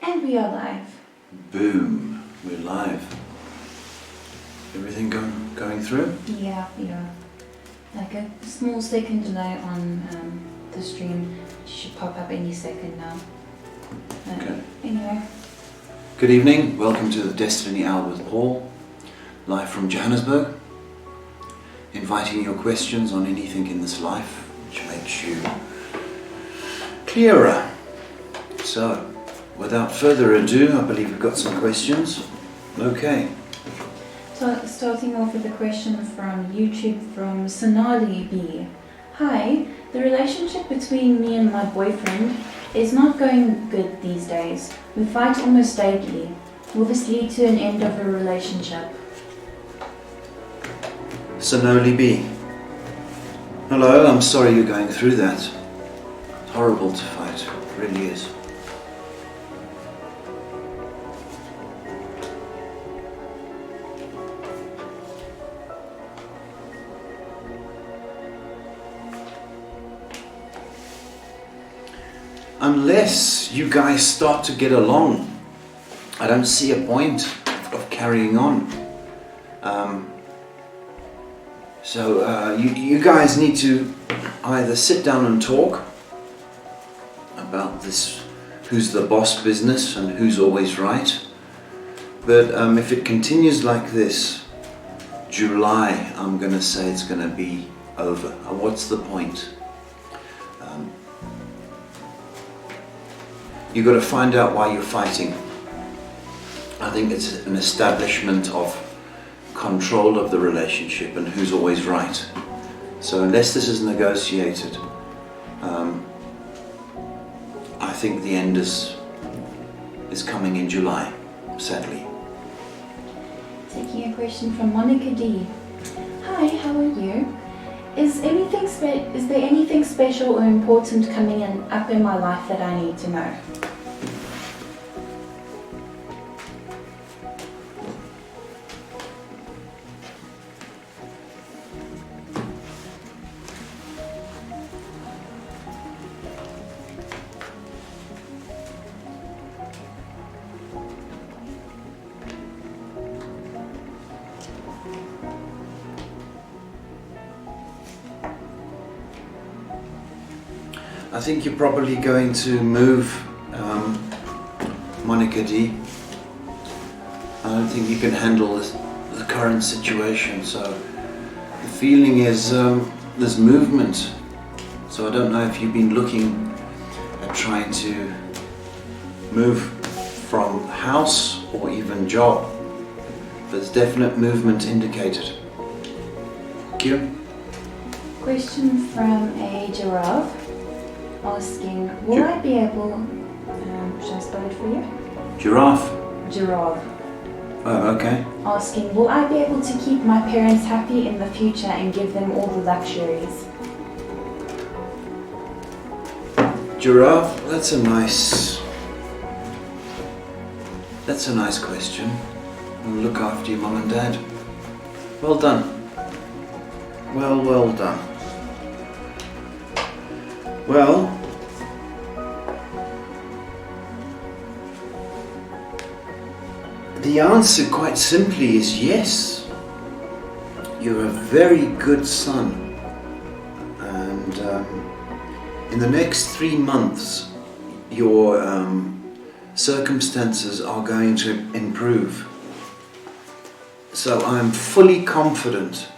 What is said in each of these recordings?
And we are live. Boom, we're live. Everything going through? Yeah. Like a small second delay on the stream. It should pop up any second now. Okay. Anyway. Good evening, welcome to the Destiny Hour with Paul, live from Johannesburg. Inviting your questions on anything in this life which makes you clearer. So, without further ado, I believe we've got some questions. Okay. So, starting off with a question from YouTube from Sonali B. Hi, the relationship between me and my boyfriend is not going good these days. We fight almost daily. Will this lead to an end of a relationship? Sonali B. Hello, I'm sorry you're going through that. It's horrible to fight, it really is. Unless you guys start to get along, I don't see a point of carrying on. You guys need to either sit down and talk about this who's the boss business and who's always right. But if it continues like this, July, I'm going to say it's going to be over. What's the point? You've got to find out why you're fighting. I think it's an establishment of control of the relationship and who's always right. So unless this is negotiated, I think the end is coming in July, sadly. Taking a question from Monica D. Hi, how are you? Is there anything special or important coming up in my life that I need to know? I think you're probably going to move, Monica D. I don't think you can handle the current situation, so the feeling is there's movement. So I don't know if you've been looking at trying to move from house or even job. There's definite movement indicated. Thank you. Question from a giraffe asking, will I be able, should I spell it for you? Giraffe. Oh, okay. Asking, will I be able to keep my parents happy in the future and give them all the luxuries? Giraffe, that's a nice question. We'll look after your mum and dad. Well done. Well done. Well, the answer quite simply is yes. You're a very good son, and in the next 3 months your circumstances are going to improve. So I'm fully confident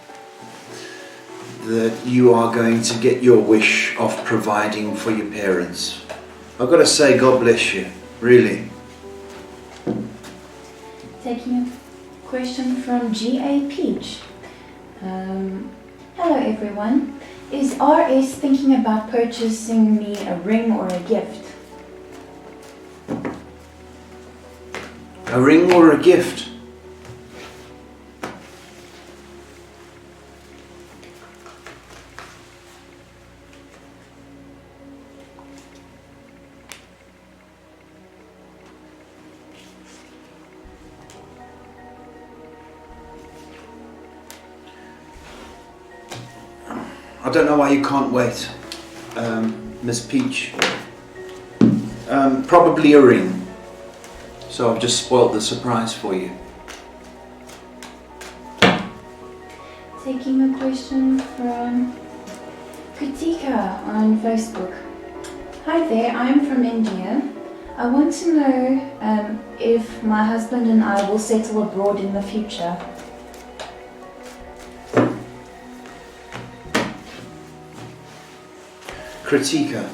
that you are going to get your wish of providing for your parents. I've got to say, God bless you, really. Taking a question from G.A. Peach. Hello everyone. Is RS thinking about purchasing me a ring or a gift? A ring or a gift? I don't know why you can't wait, Miss Peach. Probably a ring. So I've just spoilt the surprise for you. Taking a question from Kritika on Facebook. Hi there, I'm from India. I want to know if my husband and I will settle abroad in the future. Kritika.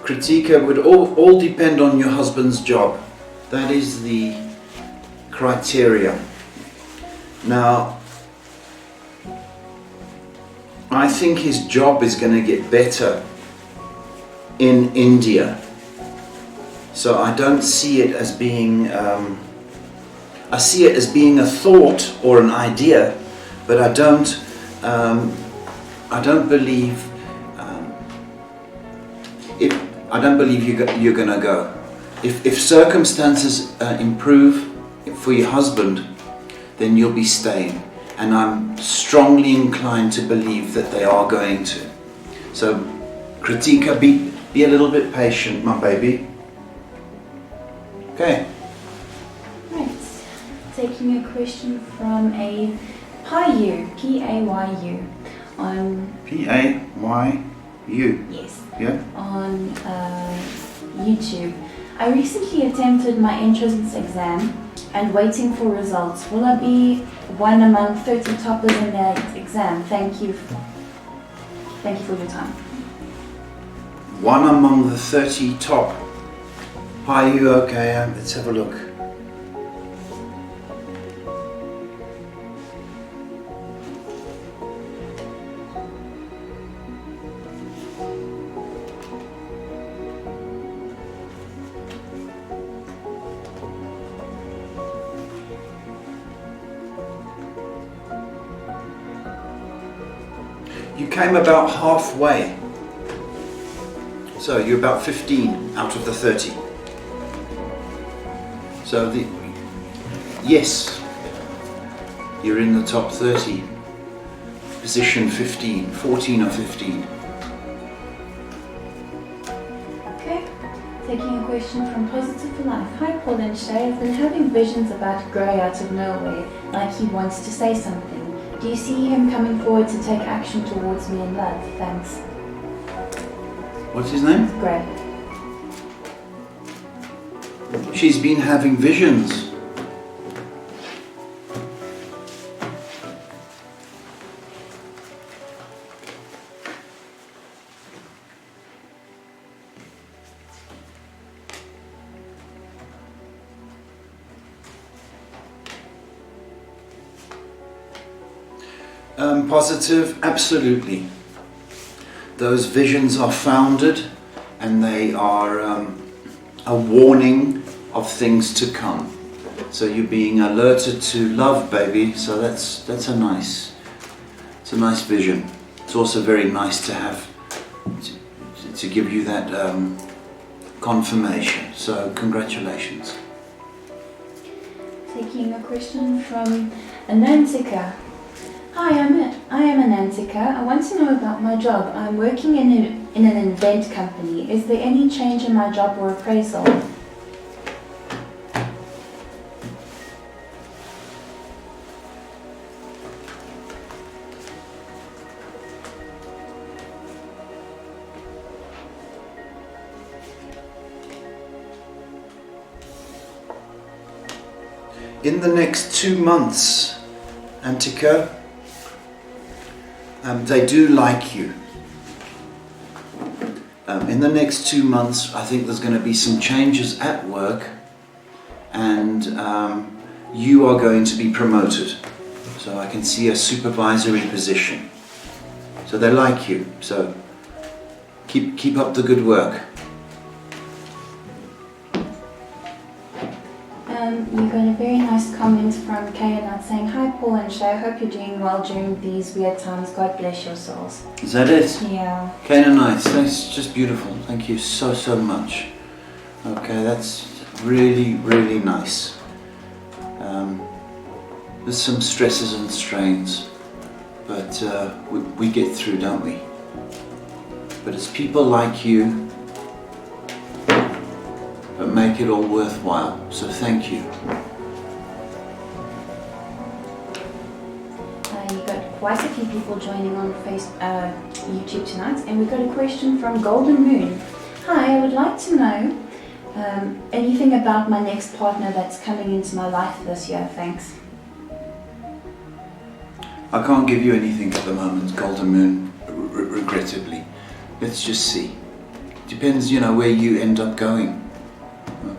Kritika, would all depend on your husband's job. That is the criteria. Now, I think his job is going to get better in India. So I don't see it as being, I see it as being a thought or an idea, but I don't believe, I don't believe you're going to go. If circumstances improve for your husband, then you'll be staying. And I'm strongly inclined to believe that they are going to. So, Kritika, be a little bit patient, my baby. Okay. Right. Taking a question from a Payu, P-A-Y-U, on P-A-Y-U. yes, Yeah. on YouTube. I recently attempted my entrance exam and waiting for results. Will I be one among 30 toppers in that exam? Thank you for your time. One among the 30 top. Are you okay? Let's have a look. You came about halfway. So you're about 15 out of the 30. So yes, you're in the top 30. Position 15, 14 or 15. Okay. Taking a question from Positive for Life. Hi Paul and Shay, I've been having visions about Gray out of nowhere, like he wants to say something. Do you see him coming forward to take action towards me in love? Thanks. What's his name? Gray. She's been having visions. Positive, absolutely. Those visions are founded and they are a warning of things to come. So you're being alerted to love, baby. So that's a nice vision. It's also very nice to have to give you that confirmation. So congratulations. Taking a question from Anantika. Hi, I am Anantika. I want to know about my job. I'm working in an event company. Is there any change in my job or appraisal? In the next 2 months, Antika, they do like you. In the next 2 months, I think there's going to be some changes at work, and you are going to be promoted. So I can see a supervisory position. So they like you. So keep up the good work. You got a very nice comment from Kayanat saying, "Hi Paul and Shay, hope you're doing well during these weird times. God bless your souls." Is that it? Yeah. Canaanites, that's just beautiful. Thank you so, so much. Okay, that's really, really nice. There's some stresses and strains, but we get through, don't we? But it's people like you that make it all worthwhile, so thank you. You got quite a few people joining on YouTube tonight, and we got a question from Golden Moon. Hi, I would like to know anything about my next partner that's coming into my life this year, thanks. I can't give you anything at the moment, Golden Moon, regrettably. Let's just see. Depends, where you end up going.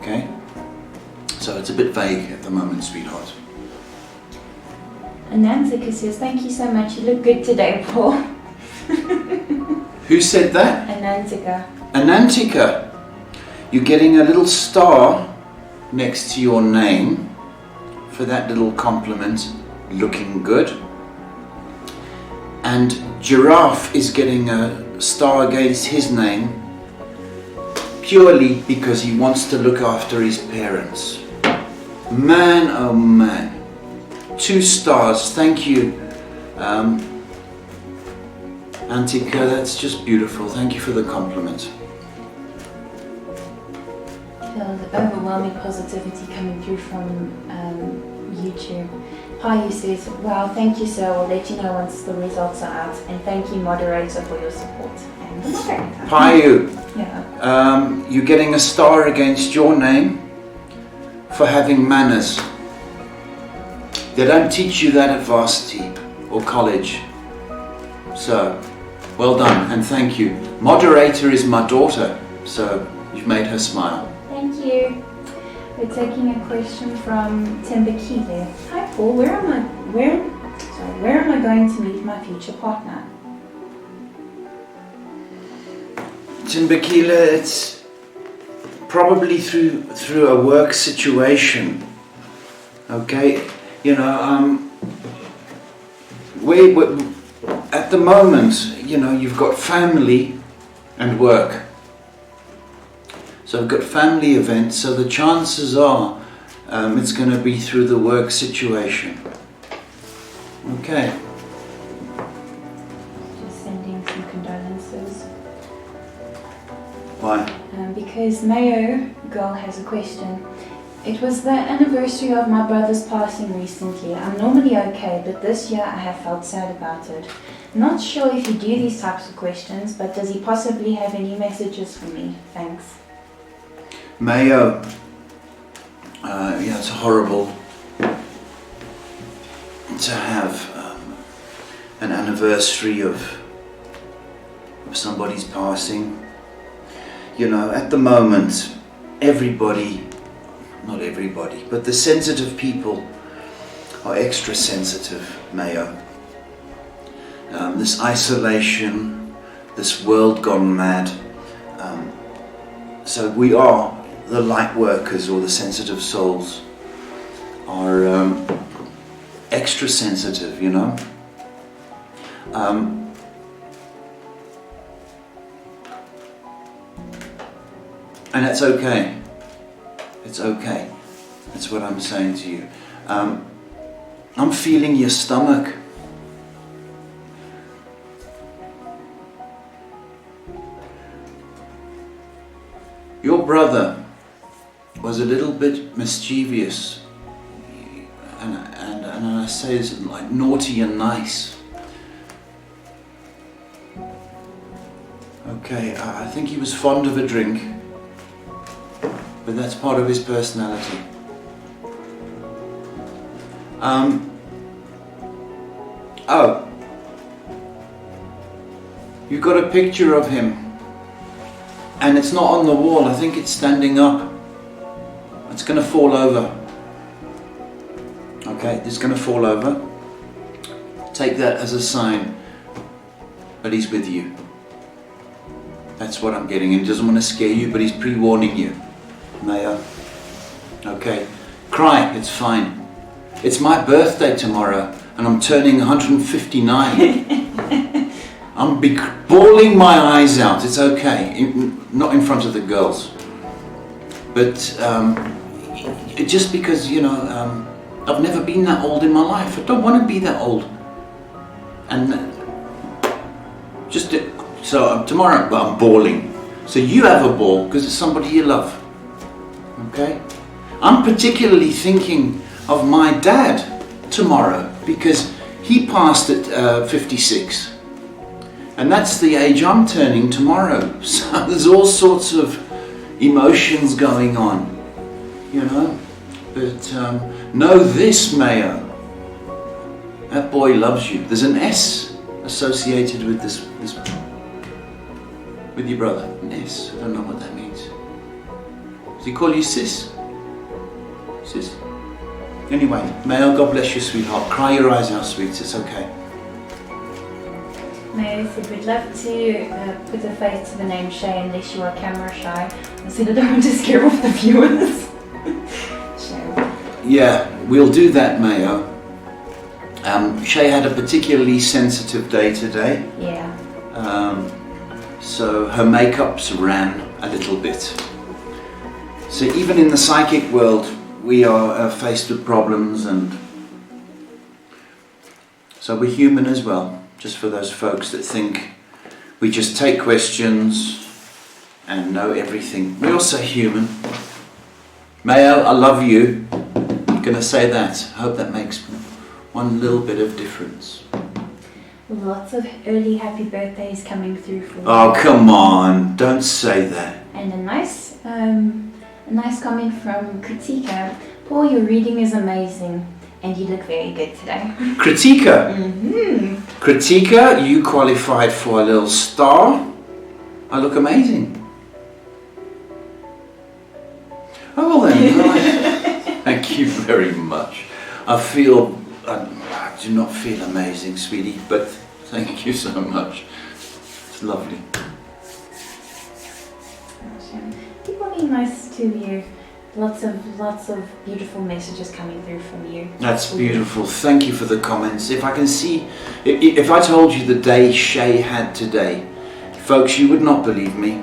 Okay? So it's a bit vague at the moment, sweetheart. Anantika says, "Thank you so much. You look good today, Paul." Who said that? Anantika. Anantika. You're getting a little star next to your name for that little compliment. Looking good. And Giraffe is getting a star against his name purely because he wants to look after his parents. Man, oh man. 2 stars, thank you. Antika, that's just beautiful. Thank you for the compliment. Feel the overwhelming positivity coming through from YouTube. Payu says, "Wow, thank you sir. I'll let you know once the results are out. And thank you moderator for your support." And the moderator. Payu, Yeah. you're getting a star against your name for having manners. They don't teach you that at varsity or college. So, well done and thank you. Moderator is my daughter, so you've made her smile. Thank you. We're taking a question from Timbakile. "Hi Paul, where am I going to meet my future partner?" Timbakile, it's probably through a work situation. Okay, we at the moment, you've got family and work. So I've got family events, so the chances are it's going to be through the work situation. Okay. Just sending some condolences. Why? Because Mayo Girl has a question. "It was the anniversary of my brother's passing recently. I'm normally okay, but this year I have felt sad about it. Not sure if you do these types of questions, but does he possibly have any messages for me? Thanks." Mayo, it's horrible to have an anniversary of somebody's passing. At the moment, not everybody, but the sensitive people are extra sensitive, Mayo. This isolation, this world gone mad. So we are, the light workers or the sensitive souls, are extra sensitive, And it's okay. It's okay. That's what I'm saying to you. I'm feeling your stomach. Your brother was a little bit mischievous, and I say it's like naughty and nice. Okay, I think he was fond of a drink, but that's part of his personality. Oh, you've got a picture of him, and it's not on the wall. I think it's standing up. It's going to fall over. Okay, it's going to fall over. Take that as a sign that he's with you. That's what I'm getting. And he doesn't want to scare you, but he's pre-warning you. Maya. Okay. Cry, it's fine. It's my birthday tomorrow and I'm turning 159. I'm bawling my eyes out, it's okay. Not in front of the girls. But just because, you know, I've never been that old in my life. I don't want to be that old. And so tomorrow, well, I'm bawling. So you have a ball because it's somebody you love. Okay? I'm particularly thinking of my dad tomorrow because he passed at 56. And that's the age I'm turning tomorrow. So there's all sorts of emotions going on, you know. But know this, Mayo. That boy loves you. There's an S associated with this with your brother. An S. I don't know what that means. Does he call you sis? Sis? Anyway, Mayo, God bless you, sweetheart. Cry your eyes out, sweet. It's okay. Mayo said, we'd love to put a face to the name Shay unless you are camera shy. I said, I don't want to scare off the viewers. Shay. Yeah, we'll do that, Mayo. Shay had a particularly sensitive day today. Yeah. So her makeups ran a little bit. So even in the psychic world, we are faced with problems, and so we're human as well. Just for those folks that think we just take questions and know everything. We're also human. Mayo, I love you. I'm going to say that. I hope that makes one little bit of difference. Lots of early happy birthdays coming through for you. Oh, come on. Don't say that. And a nice comment from Kritika. Paul, your reading is amazing. And you look very good today. Kritika. Mm-hmm. Kritika, you qualified for a little star. I look amazing. Oh, well then. Thank you very much. I do not feel amazing, sweetie, but thank you so much. It's lovely. People being nice to you. Lots of beautiful messages coming through from you. That's beautiful. Thank you for the comments. If I can see, if I told you the day Shay had today, folks, you would not believe me.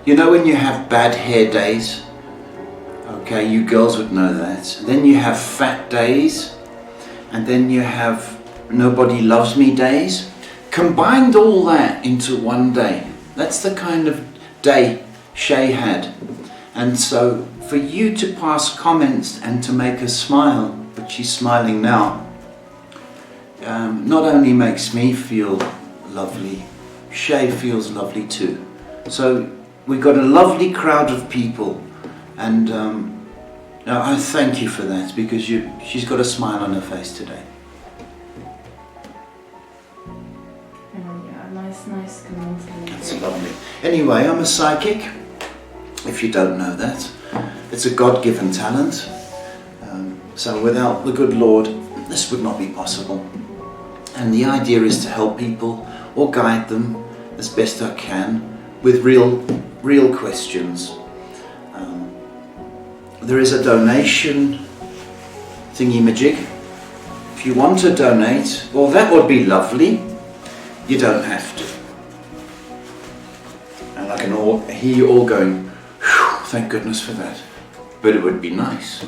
You know when you have bad hair days? Okay, you girls would know that. Then you have fat days, and then you have nobody loves me days. Combined all that into one day. That's the kind of day Shay had. And so for you to pass comments and to make her smile, but she's smiling now, not only makes me feel lovely, Shay feels lovely too. So we've got a lovely crowd of people, and I thank you for that, because she's got a smile on her face today. Yeah, nice comments. That's lovely. Anyway, I'm a psychic. If you don't know that, it's a God-given talent. So without the good Lord, this would not be possible. And the idea is to help people or guide them as best I can with real questions. There is a donation thingy-majig. If you want to donate, well, that would be lovely. You don't have to. And I can hear you all going, thank goodness for that. But it would be nice.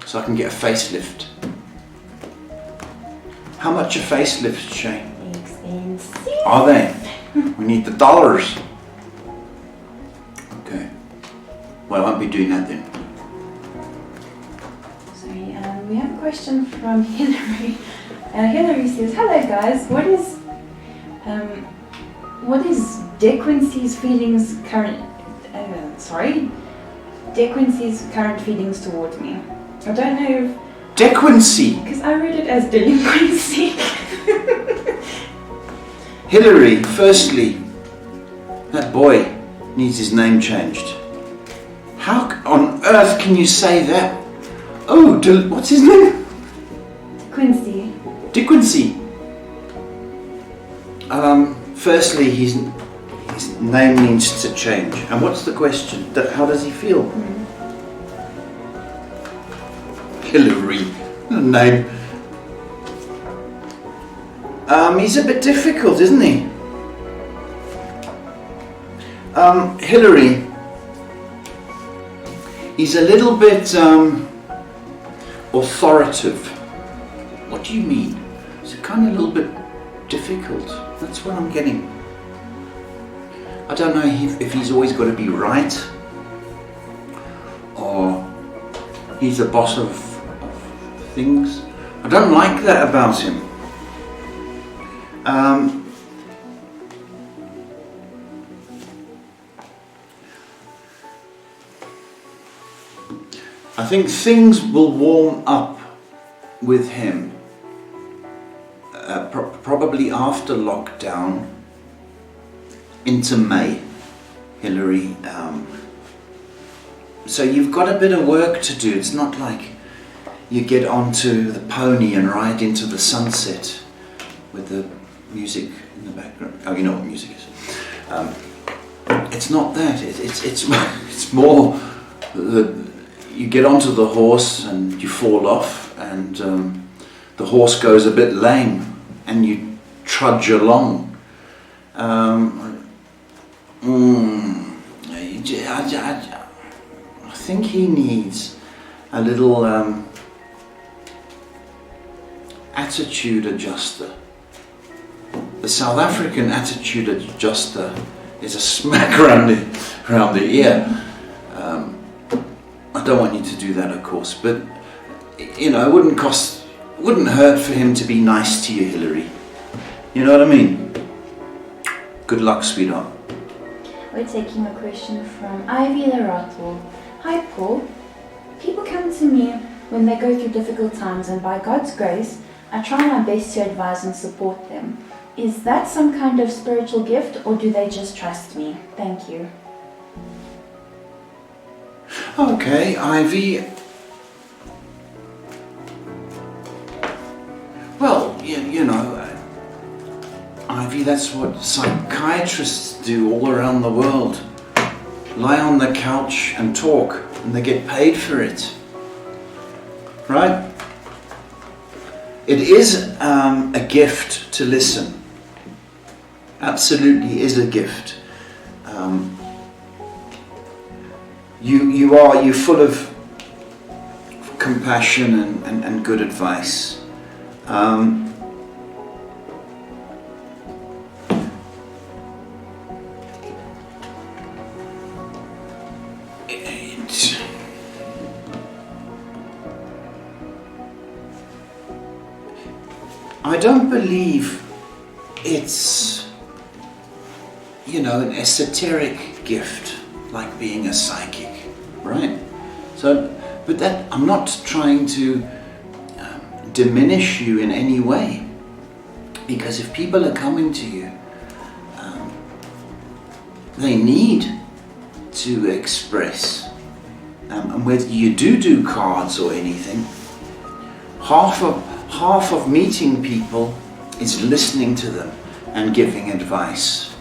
So I can get a facelift. How much are facelifts, Shane? Expensive. Are they? We need the dollars. Okay. Well, I won't be doing that then. Sorry, we have a question from Hillary. Hillary says, hello guys, what is De Quincy's feelings current... De Quincy's current feelings towards me. I don't know if... De Quincy! Because I read it as delinquency. Hillary, firstly, that boy needs his name changed. How on earth can you say that? Oh, what's his name? Quincy. De Quincy. Firstly, his name needs to change. And what's the question? How does he feel? Hillary, name. He's a bit difficult, isn't he? Hillary, he's a little bit authoritative. What do you mean? He's kind of a little bit difficult. That's what I'm getting. I don't know if he's always got to be right, or he's a boss of things. I don't like that about him. I think things will warm up with him probably after lockdown into May, Hillary. So you've got a bit of work to do. It's not like you get onto the pony and ride into the sunset with the music in the background. Oh, you know what music is. It's not that. It's more you get onto the horse and you fall off, and the horse goes a bit lame, and you trudge along. I think he needs a little attitude adjuster. The South African attitude adjuster is a smack around the ear. I don't want you to do that, of course, but you know, it wouldn't hurt for him to be nice to you, Hillary. You know what I mean? Good luck, sweetheart. We're taking a question from Ivy Lerato. Hi, Paul. People come to me when they go through difficult times, and by God's grace, I try my best to advise and support them. Is that some kind of spiritual gift, or do they just trust me? Thank you. Okay, Ivy. Well, you know, Ivy, that's what psychiatrists do all around the world. Lie on the couch and talk, and they get paid for it. Right? It is a gift to listen. Absolutely is a gift. You're full of compassion and good advice. I don't believe it's, you know, an esoteric gift like being a psychic, right? So, but that, I'm not trying to diminish you in any way, because if people are coming to you, they need to express, and whether you do cards or anything, half of meeting people is listening to them and giving advice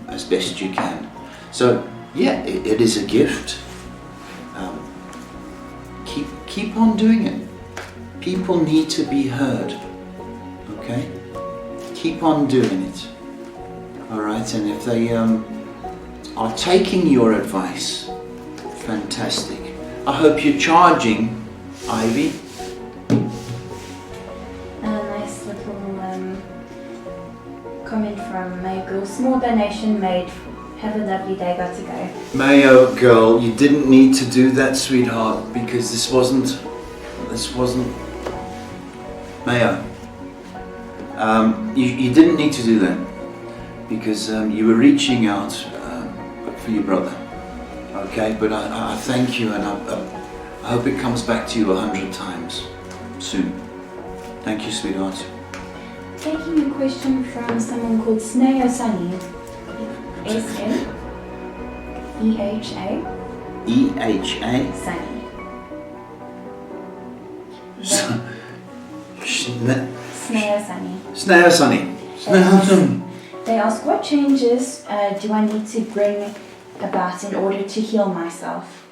as best you can. So yeah, it is a gift. Keep on doing it. People need to be heard. Okay? Keep on doing it. All right, and if they are taking your advice, fantastic. I hope you're charging, Ivy. Comment from Mayo. Small donation made. Have a lovely day. Got to go. Mayo girl, you didn't need to do that, sweetheart, because this wasn't Mayo. You didn't need to do that, because you were reaching out for your brother. Okay, but I thank you, and I hope it comes back to you 100 times soon. Thank you, sweetheart. Taking a question from someone called Sneha Sunny. S-N-E-H-A. E-H-A. Sunny. Sneha Sunny. Sneha Sunny. They ask, what changes do I need to bring about in order to heal myself?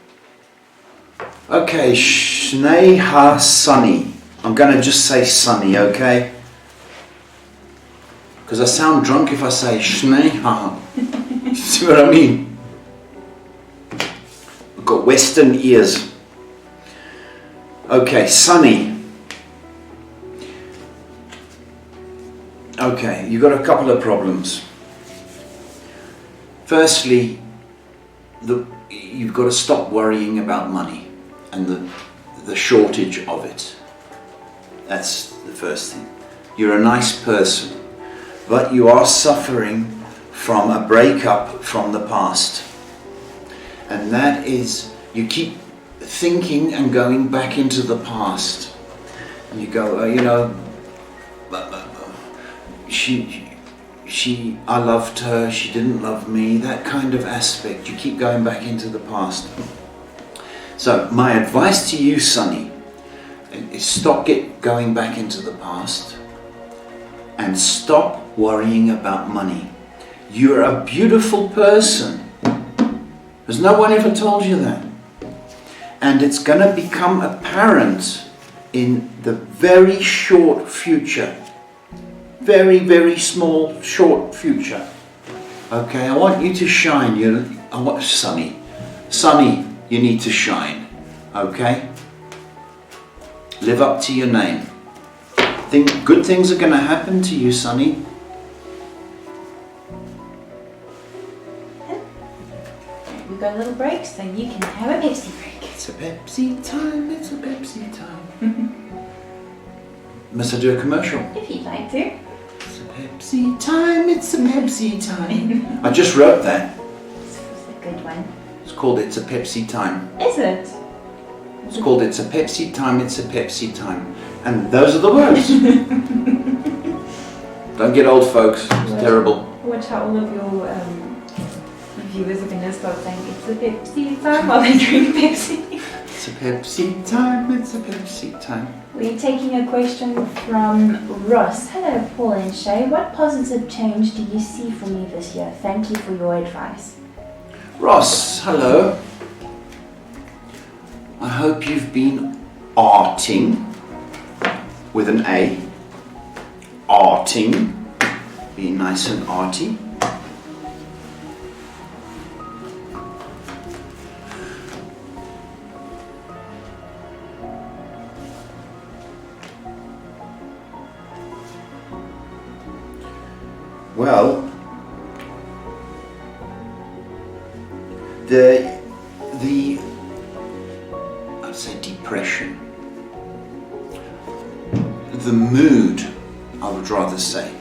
Okay, Sneha Sunny. I'm going to just say Sunny, okay? Because I sound drunk if I say Sneha. See what I mean? I've got Western ears. Okay, Sunny. Okay, you've got a couple of problems. Firstly, you've got to stop worrying about money and the shortage of it. That's the first thing. You're a nice person, but you are suffering from a breakup from the past. And that is, you keep thinking and going back into the past. And you go, I loved her, she didn't love me, that kind of aspect. You keep going back into the past. So my advice to you, Sonny, is stop going back into the past and stop worrying about money. You're a beautiful person. Has no one ever told you that? And it's going to become apparent in the very short future. Very, very small, short future. Okay, I want you to shine. I want Sonny. Sonny, you need to shine. Okay? Live up to your name. Think good things are going to happen to you, Sonny. We've got a little break, so you can have a Pepsi break. It's a Pepsi time, it's a Pepsi time. Must I do a commercial? If you'd like to. It's a Pepsi time, it's a Pepsi time. I just wrote that. This was a good one. It's called It's a Pepsi Time. Is it? It's called It's a Pepsi Time, it's a Pepsi Time. And those are the words. Don't get old, folks. It's terrible. Watch how all of your viewers are going to start saying it's a Pepsi time while they drink Pepsi. It's a Pepsi time, it's a Pepsi time. We're taking a question from Ross. Hello, Paul and Shay. What positive change do you see for me this year? Thank you for your advice. Ross, hello. I hope you've been arting with an A. Arting. Being nice and arty. Well, I'd say depression, the mood, I would rather say,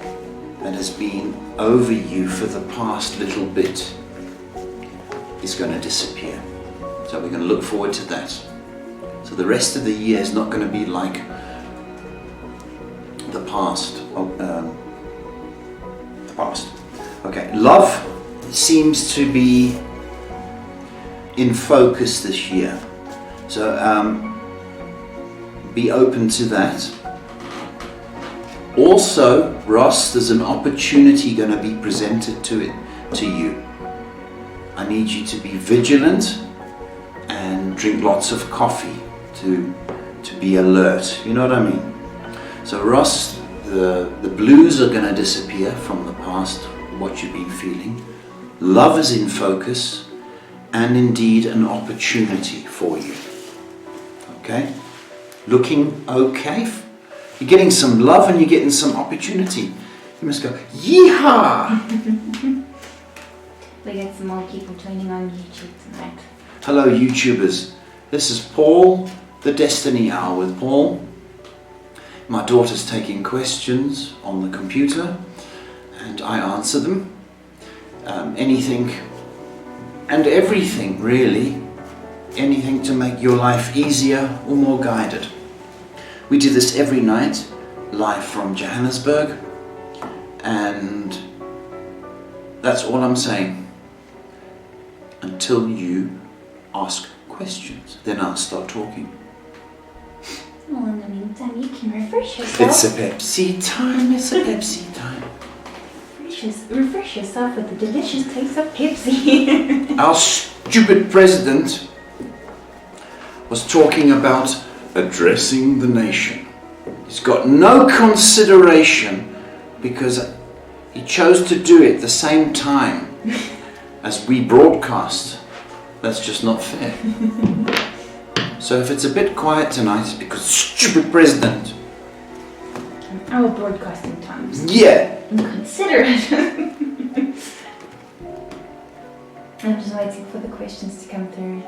that has been over you for the past little bit is going to disappear. So we're going to look forward to that. So the rest of the year is not going to be like the past. Past. Okay, love seems to be in focus this year, so be open to that. Also, Ross, there's an opportunity going to be presented to you. I need you to be vigilant and drink lots of coffee to be alert. You know what I mean? So Ross, the blues are going to disappear from the past, what you've been feeling. Love is in focus, and indeed an opportunity for you. Okay? Looking okay. You're getting some love and you're getting some opportunity. You must go, yeehaw! We got some more people joining on YouTube tonight. Hello YouTubers. This is Paul, the Destiny Hour with Paul. My daughter's taking questions on the computer and I answer them. Anything and everything, really. Anything to make your life easier or more guided. We do this every night, live from Johannesburg, and that's all I'm saying. Until you ask questions, then I'll start talking. Well, in the meantime, you can refresh yourself. It's a Pepsi time, it's a Pepsi time. Refresh yourself with the delicious taste of Pepsi. Our stupid president was talking about addressing the nation. He's got no consideration because he chose to do it the same time as we broadcast. That's just not fair. So if it's a bit quiet tonight, it's because stupid president. Our broadcasting times. Yeah. Inconsiderate. I'm just waiting for the questions to come through.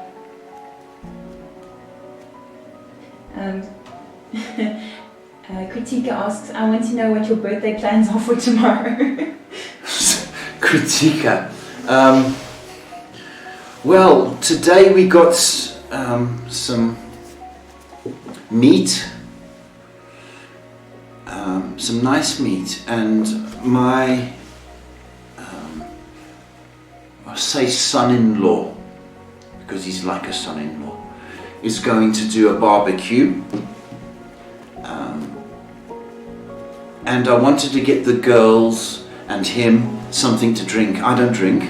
Kritika asks, I want to know what your birthday plans are for tomorrow. Kritika. Well, today we got some meat. Some nice meat, and my I'll say son-in-law, because he's like a son-in-law, is going to do a barbecue, and I wanted to get the girls and him something to drink. I don't drink,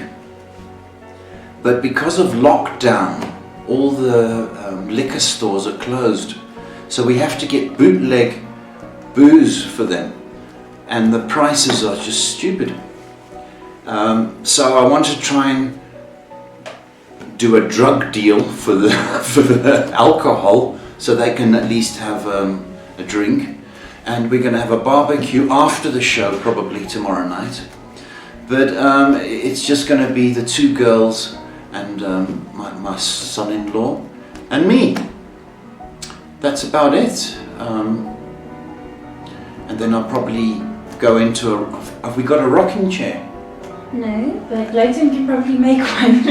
but because of lockdown all the liquor stores are closed, so we have to get bootleg booze for them, and the prices are just stupid. So I want to try and do a drug deal for the alcohol, so they can at least have a drink. And we're going to have a barbecue after the show, probably tomorrow night. But it's just going to be the two girls and my son-in-law and me. That's about it. And then I'll probably go into have we got a rocking chair? No, but Gauteng can probably make one.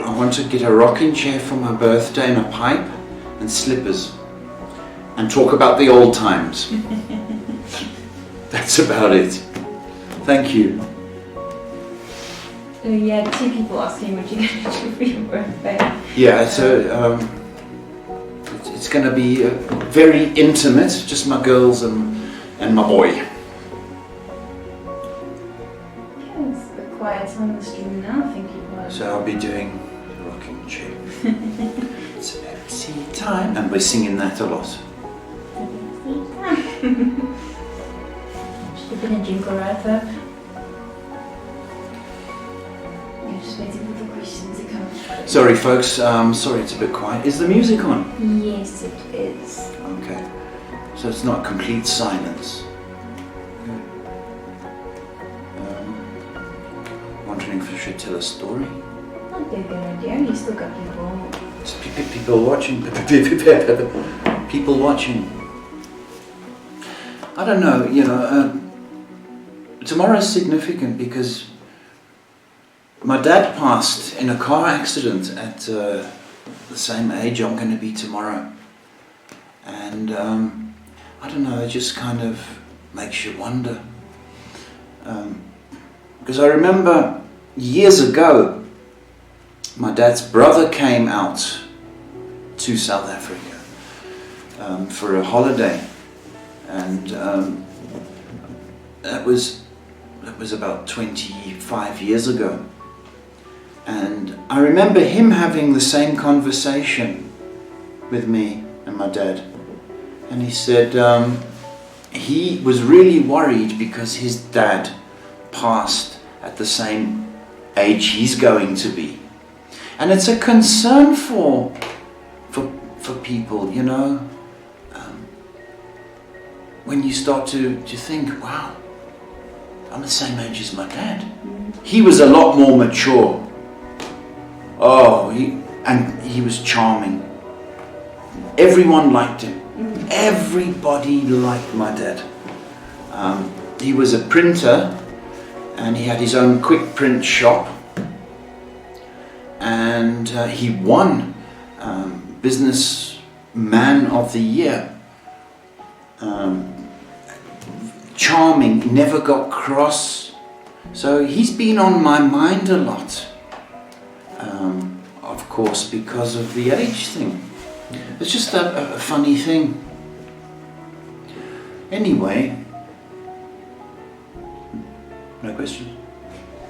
I want to get a rocking chair for my birthday and a pipe and slippers and talk about the old times. That's about it. Thank you. Yeah, two people asking what you're going to do for your birthday. Yeah, so it's going to be very intimate, just my girls and my boy. Yeah, it's a bit quiet on the stream now, I think you are. So I'll be doing the rocking chair. It's Pepsi time, and we're singing that a lot. Should have been a jingle right up. Yeah, just waiting for the questions to come through. Sorry folks, sorry it's a bit quiet. Is the music on? Yes, it is. Okay, so it's not complete silence. Wondering if I should tell a story. Not a good idea, you still got people. It's people watching. People watching. I don't know, you know, tomorrow's significant because my dad passed in a car accident at the same age I'm going to be tomorrow. And I don't know, it just kind of makes you wonder. Because I remember years ago, my dad's brother came out to South Africa for a holiday. And that was about 25 years ago. And I remember him having the same conversation with me and my dad. And he said he was really worried because his dad passed at the same age he's going to be. And it's a concern for people, you know. When you start to think, wow, I'm the same age as my dad. He was a lot more mature. Oh, he was charming. Everyone liked him. Everybody liked my dad. He was a printer and he had his own quick print shop. And he won Businessman of the Year. Charming, never got cross. So he's been on my mind a lot. Of course, because of the age thing. It's just a funny thing. Anyway. No questions?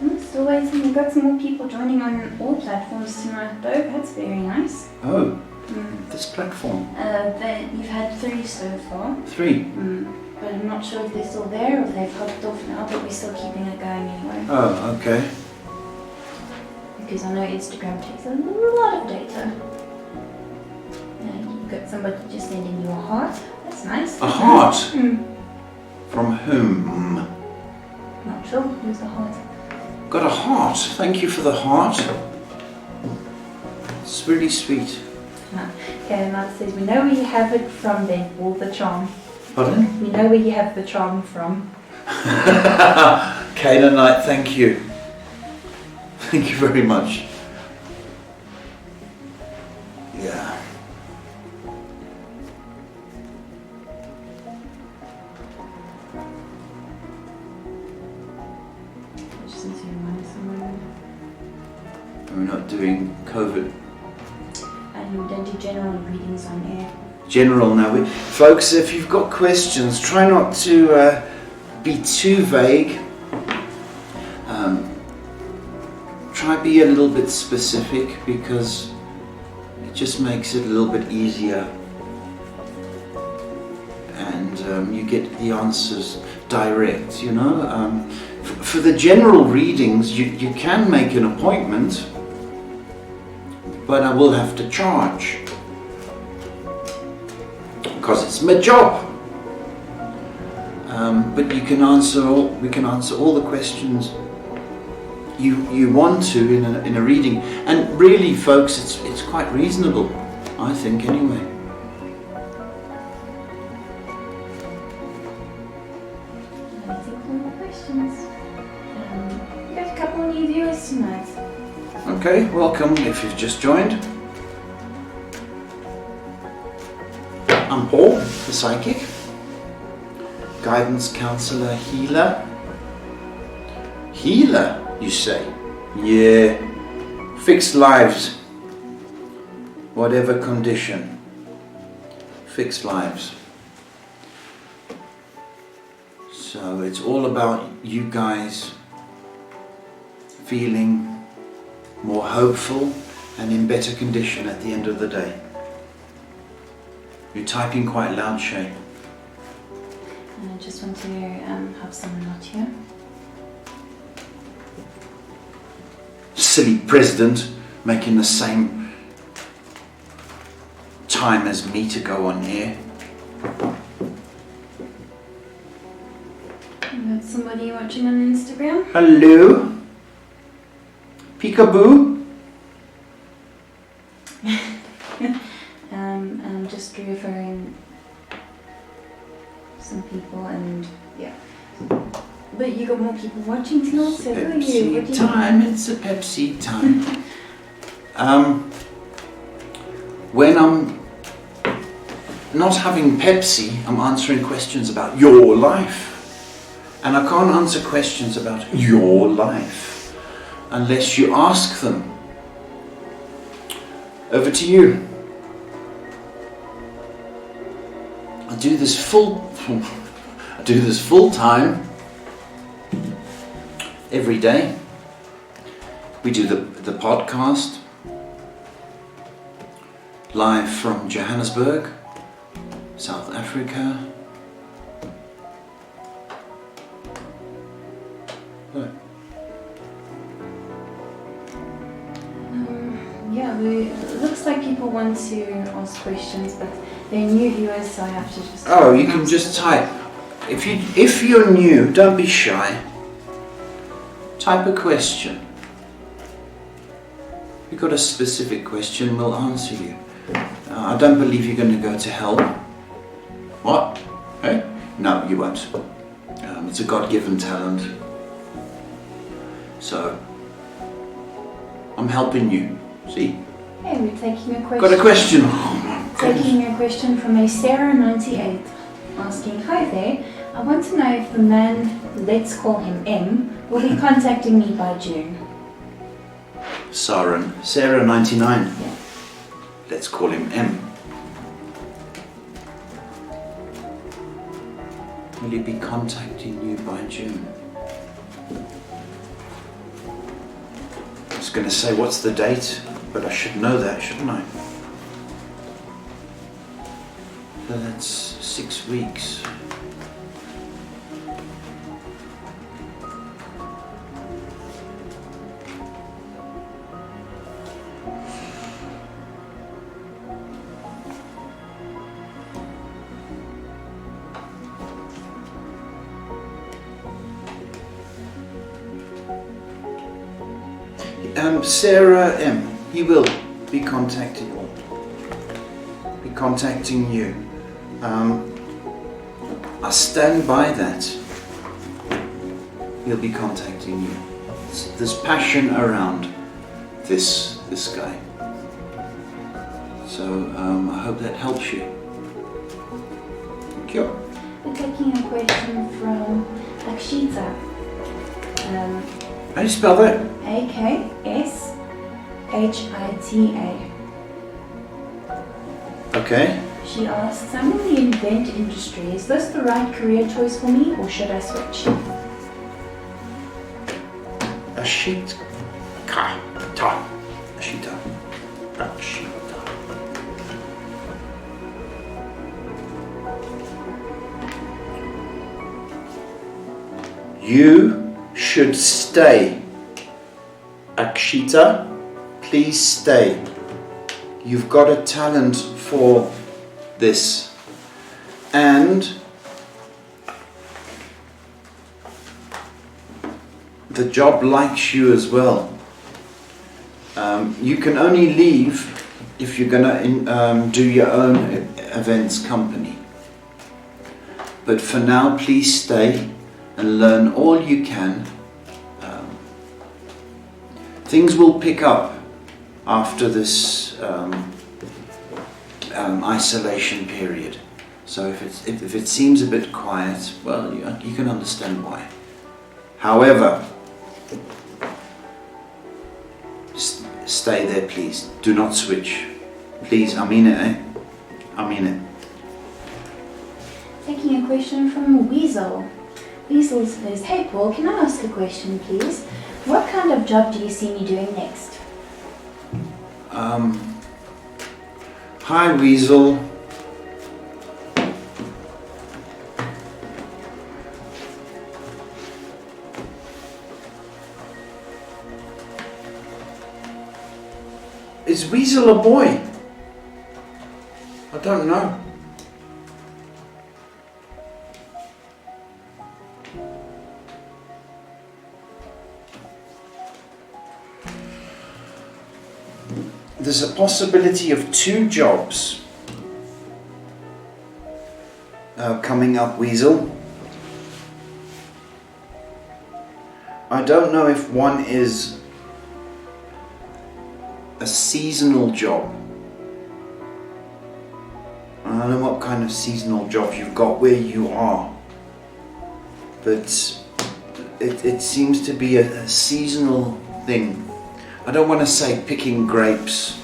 I'm still waiting. We've got some more people joining on all platforms tonight though. That's very nice. Oh, this platform? You've had 3 so far. 3? But I'm not sure if they're still there or if they've hopped off now, but we're still keeping it going anyway. Oh, okay. Because I know Instagram takes a lot of data. And you've got somebody just sending you a heart. That's nice. A heart? Mm. From whom? Not sure. Who's the heart? Got a heart. Thank you for the heart. It's really sweet. Okay, and that says, we know where you have it from then, or the charm. Pardon? We know where you have the charm from. Canaanite, thank you. Thank you very much. Yeah. Just need to remind someone. We're not doing COVID. And we don't do general readings on air. General now. Folks, if you've got questions, try not to be too vague. Try be a little bit specific because it just makes it a little bit easier and you get the answers direct, you know. For the general readings, you can make an appointment, but I will have to charge because it's my job. But we can answer all the questions you want to in a reading, and really, folks, it's quite reasonable, I think, anyway. Any more questions? We got a couple of new viewers tonight. Okay, welcome if you've just joined. I'm Paul, the psychic, guidance counselor, healer. Healer, you say? Yeah. Fix lives. Whatever condition. Fix lives. So it's all about you guys feeling more hopeful and in better condition at the end of the day. You're typing quite loud, Shay. And I just want to have someone not here. Silly president making the same time as me to go on air. We got somebody watching on Instagram. Hello? Peekaboo? I'm just referring some people and yeah. But you got more people watching tonight, so who are you? What do you Time, it's a Pepsi time. When I'm not having Pepsi, I'm answering questions about your life. And I can't answer questions about your life unless you ask them. Over to you. I do this full time. Every day. We do the podcast live from Johannesburg, South Africa. Yeah, it looks like people want to ask questions, but they're new viewers, so I have to just... Oh, you can just type. If you're new, don't be shy. Type a question. If you've got a specific question, we'll answer you. I don't believe you're going to go to hell. What? Hey? No, you won't. It's a God-given talent. So, I'm helping you. See? Hey, we're taking a question. Got a question? Oh my goodness. Taking a question from a Sarah98 asking, hi there, I want to know if the man, let's call him M, will be contacting me by June. Sarah99. Yeah. Let's call him M. Will he be contacting you by June? I was going to say what's the date, but I should know that, shouldn't I? But that's 6 weeks. Sarah M. He will be contacting you. I stand by that. He'll be contacting you. There's passion around this guy. So I hope that helps you. Thank you. We're taking a question from Akshita. How do you spell that? AKSHITA. Okay. She asks, I'm in the event industry. Is this the right career choice for me, or should I switch? Ashita. You should stay. Akshita, please stay. You've got a talent for this. And the job likes you as well. You can only leave if you're going to do your own events company. But for now, please stay and learn all you can. Things will pick up after this isolation period. So if it seems a bit quiet, well, you can understand why. However, stay there, please. Do not switch. Please, I mean it, eh? I mean it. Taking a question from Weasel. Weasel says, hey Paul, can I ask a question please? What kind of job do you see me doing next? Hi Weasel. Is Weasel a boy? I don't know. There's a possibility of 2 jobs coming up, Weasel. I don't know if one is a seasonal job. I don't know what kind of seasonal jobs you've got where you are, but it seems to be a seasonal thing. I don't want to say picking grapes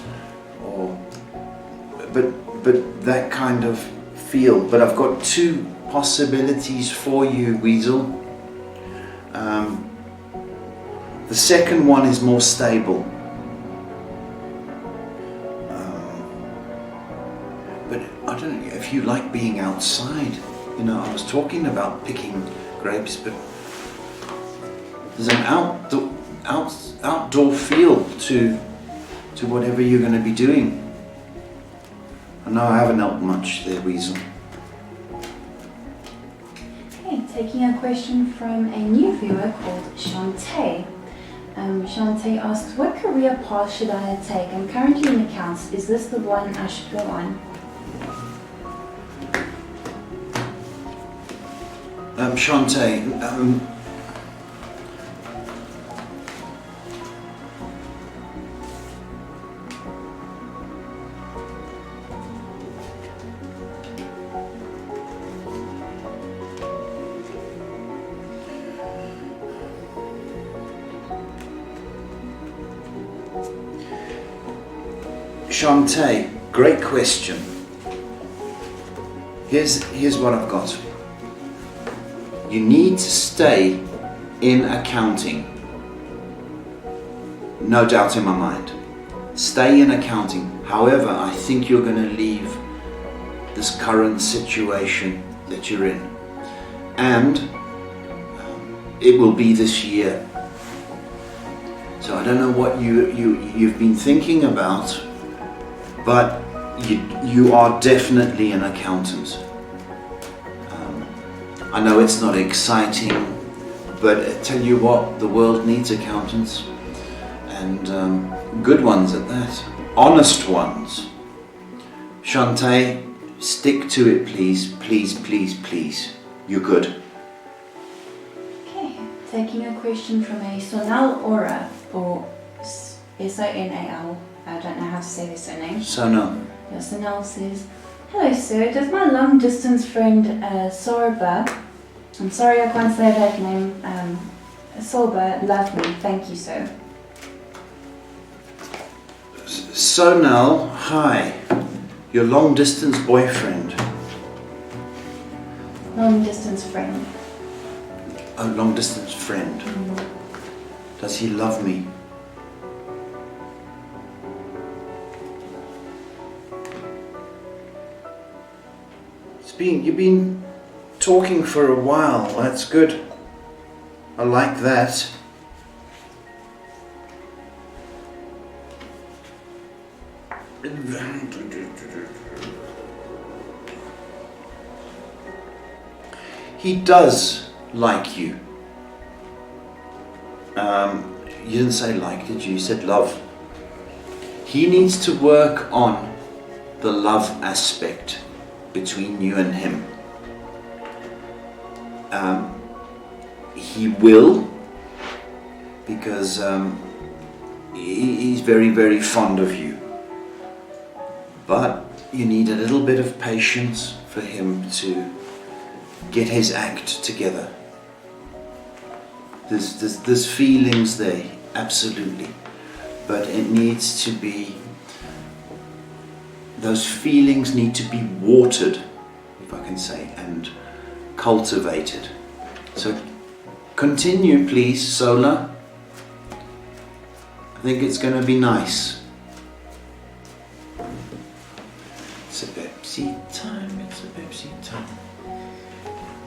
but that kind of field. But I've got 2 possibilities for you, Weasel. The second one is more stable. But I don't know if you like being outside. You know, I was talking about picking grapes, but there's an outdoor feel to whatever you're going to be doing. I know I haven't helped much there, Weasel. Okay, taking a question from a new viewer called Shantae. Shantae asks, what career path should I take? I'm currently in accounts. Is this the one I should go on? Shantae, Shantae, great question. Here's what I've got. You need to stay in accounting. No doubt in my mind. Stay in accounting. However, I think you're going to leave this current situation that you're in, and it will be this year. So I don't know what you've been thinking about, but you are definitely an accountant. I know it's not exciting, but I tell you what, the world needs accountants, and good ones at that, honest ones. Shantae, stick to it, please, please, please, please. You're good. Okay, taking a question from a Sonal Aura, or S-O-N-A-L. I don't know how to say this surname. Sonal. Yeah, Sonal says, hello sir, does my long distance friend Sorba, I'm sorry I can't say that name, Sorba, love me? Thank you sir. Sonal, hi. Your long distance boyfriend. Long distance friend. A long distance friend. Does he love me? You've been talking for a while. That's good. I like that. He does like you. You didn't say like, did you? You said love. He needs to work on the love aspect between you and him. He will, because he's very, very fond of you. But you need a little bit of patience for him to get his act together. There's feelings there, absolutely, but it needs to be, those feelings need to be watered, if I can say, and cultivated. So continue please, Sola. I think it's going to be nice. It's a Pepsi time, it's a Pepsi time.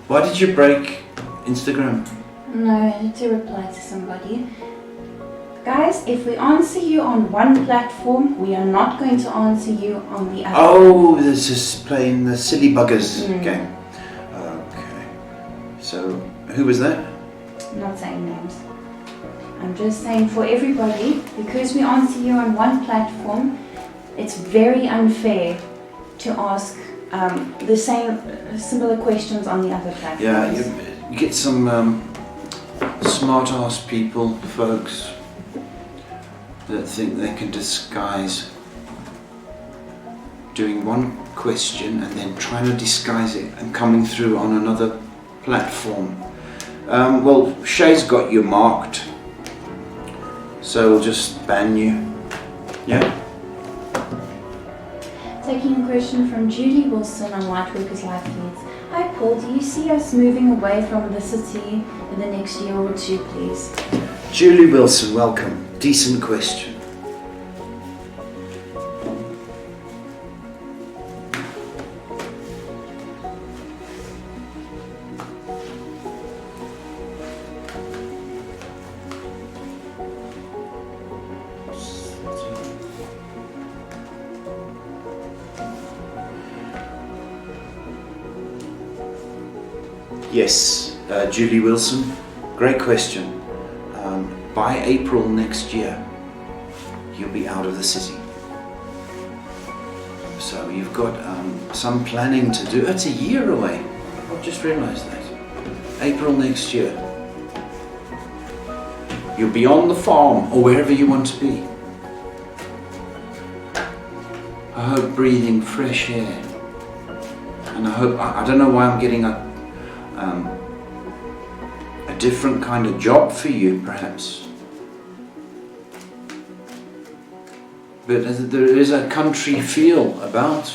Why did you break Instagram? No, I had to reply to somebody. Guys, if we answer you on one platform, we are not going to answer you on the other. Oh, this is playing the silly buggers game. Okay. So, who was that? I'm not saying names. I'm just saying for everybody, because we answer you on one platform, it's very unfair to ask the same similar questions on the other platforms. Yeah, you get some smart-ass people, folks, that think they can disguise doing one question and then trying to disguise it and coming through on another platform. Well, Shay's got you marked, so we'll just ban you. Yeah? Taking a question from Julie Wilson on Lightworkers Life Leads. Hi Paul, do you see us moving away from the city in the next year or two, please? Julie Wilson, welcome. Decent question. Yes, Julie Wilson, great question. By April next year, you'll be out of the city. So you've got some planning to do. It's a year away. I've just realised that. April next year. You'll be on the farm or wherever you want to be. I hope breathing fresh air. And I hope, I don't know why I'm getting a different kind of job for you, perhaps. But there is a country feel about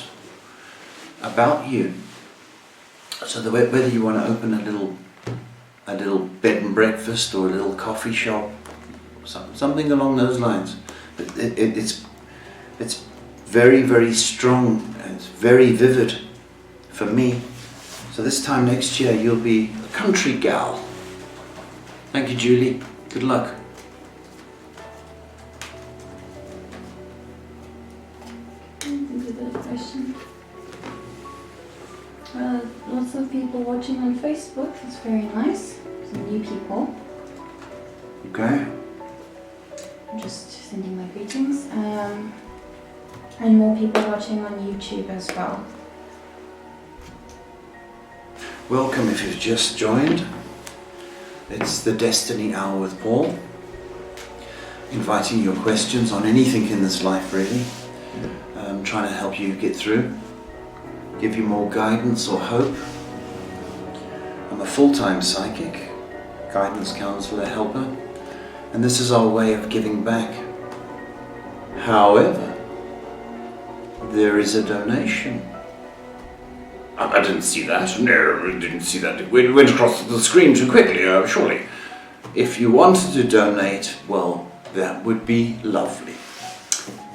you. So whether you want to open a little bed and breakfast or a little coffee shop, something along those lines. It's very, very strong and it's very vivid for me. So this time next year you'll be a country gal. Thank you, Julie. Good luck. Think of a question. Lots of people watching on Facebook. It's very nice. Some new people. Okay. I'm just sending my greetings. And more people watching on YouTube as well. Welcome if you've just joined. It's the Destiny Hour with Paul. Inviting your questions on anything in this life, really. Trying to help you get through. Give you more guidance or hope. I'm a full-time psychic, guidance counselor, helper. And this is our way of giving back. However, there is a donation. I didn't see that. No, I didn't see that. It went across the screen too quickly, surely. If you wanted to donate, well, that would be lovely.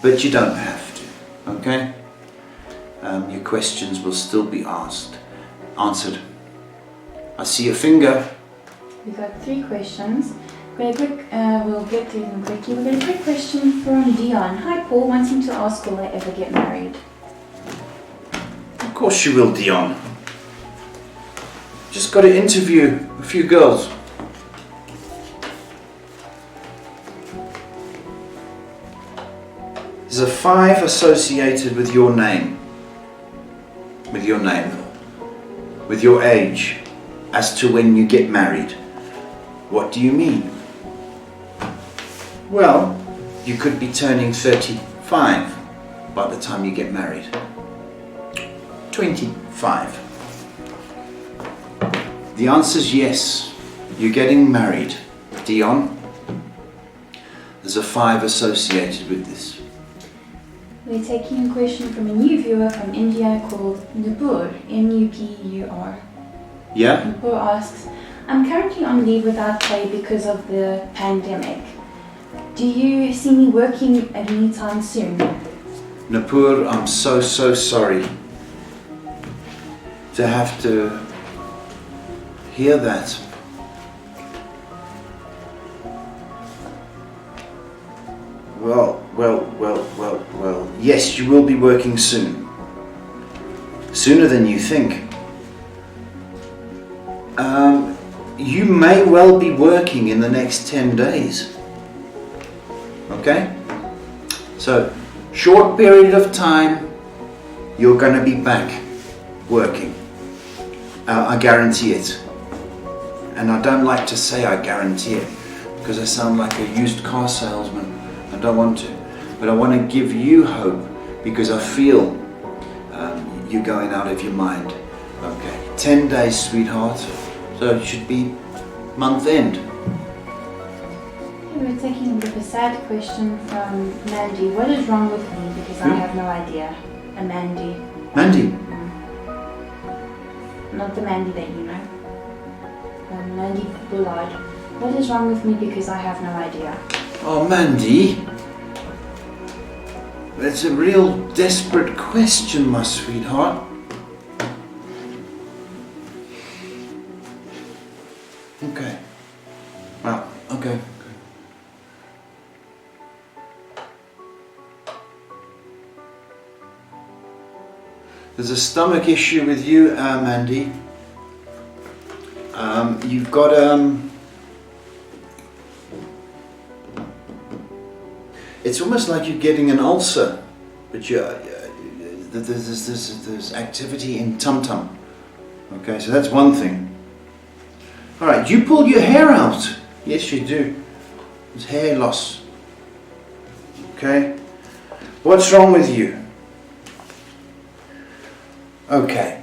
But you don't have to, okay? Your questions will still be answered. I see a finger. We've got 3 questions. We'll get through them quickly. We've got a quick question from Dion. Hi Paul, wanting to ask, will I ever get married? Of course you will, Dion. Just got to interview a few girls. There's a 5 associated with your name. With your name. With your age. As to when you get married. What do you mean? Well, you could be turning 35 by the time you get married. 25. The answer is yes. You're getting married, Dion. There's a 5 associated with this. We're taking a question from a new viewer from India called Nupur, N-U-P-U-R. Yeah? Nupur asks, I'm currently on leave without pay because of the pandemic. Do you see me working at any time soon? Nupur, I'm so sorry to have to hear that. Well, yes, you will be working soon. Sooner than you think. You may well be working in the next 10 days. Okay? So, short period of time, you're going to be back working. I guarantee it. And I don't like to say I guarantee it, because I sound like a used car salesman. I don't want to. But I want to give you hope, because I feel you're going out of your mind. Okay, 10 days, sweetheart. So it should be month end. We're taking a bit of a sad question from Mandy. What is wrong with me? Because I have no idea. A Mandy. Mandy? Not the Mandy that you know. Mandy Bullard. What is wrong with me? Because I have no idea. Oh, Mandy. That's a real desperate question, my sweetheart. Okay. Well, okay. There's a stomach issue with you, Mandy. You've got it's almost like you're getting an ulcer, but there's activity in tum-tum. Okay, so that's one thing. All right, you pulled your hair out. Yes, you do. There's hair loss. Okay, what's wrong with you? Okay.